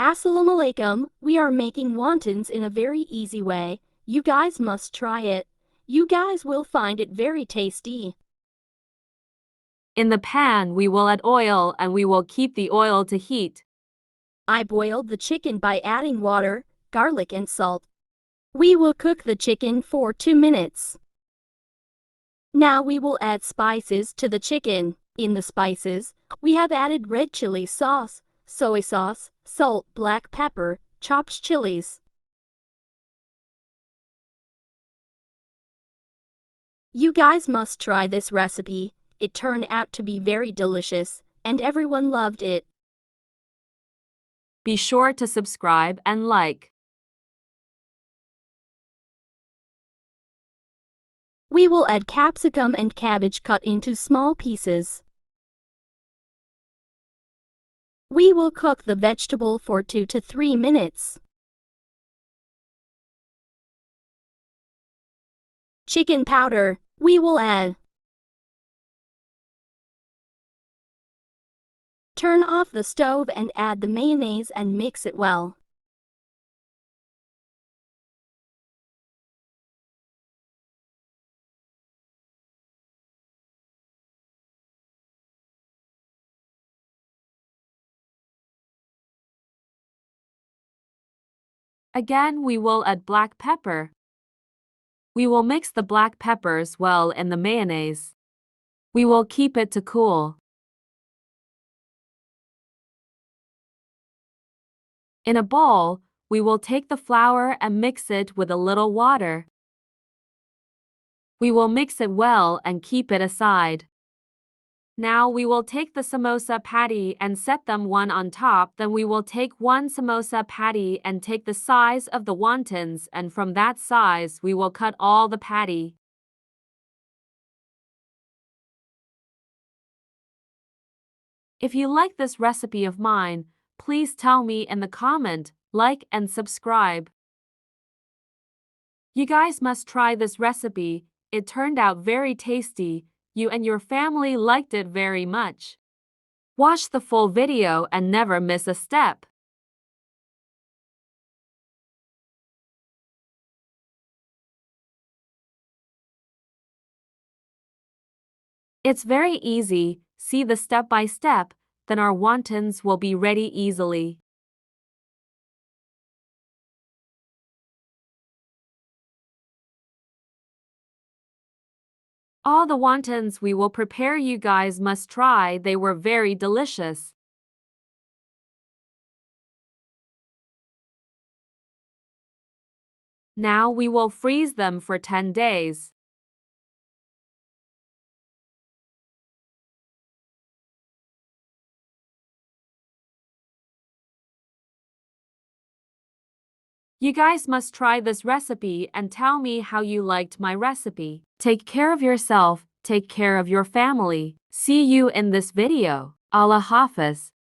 Assalamu alaikum, we are making wontons in a very easy way. You guys must try it. You guys will find it very tasty. In the pan, we will add oil and we will keep the oil to heat. I boiled the chicken by adding water, garlic and salt. We will cook the chicken for 2 minutes. Now we will add spices to the chicken. In the spices, we have added red chili sauce, soy sauce, salt, black pepper, chopped chilies. You guys must try this recipe. It turned out to be very delicious, and everyone loved it. Be sure to subscribe and like. We will add capsicum and cabbage cut into small pieces. We will cook the vegetable for 2 to 3 minutes. Chicken powder, we will add. Turn off the stove and add the mayonnaise and mix it well. Again, we will add black pepper. We will mix the black peppers well in the mayonnaise. We will keep it to cool. In a bowl, we will take the flour and mix it with a little water. We will mix it well and keep it aside. Now we will take the samosa patty and set them one on top. Then we will take one samosa patty and take the size of the wontons, and from that size we will cut all the patty. If you like this recipe of mine, please tell me in the comment, like and subscribe. You guys must try this recipe. It turned out very tasty. You and your family liked it very much. Watch the full video and never miss a step. It's very easy. See the step by step, then our wontons will be ready easily. All the wontons we will prepare you guys must try. They were very delicious. Now we will freeze them for 10 days. You guys must try this recipe and tell me how you liked my recipe. Take care of yourself, take care of your family. See you in this video. Allah Hafiz.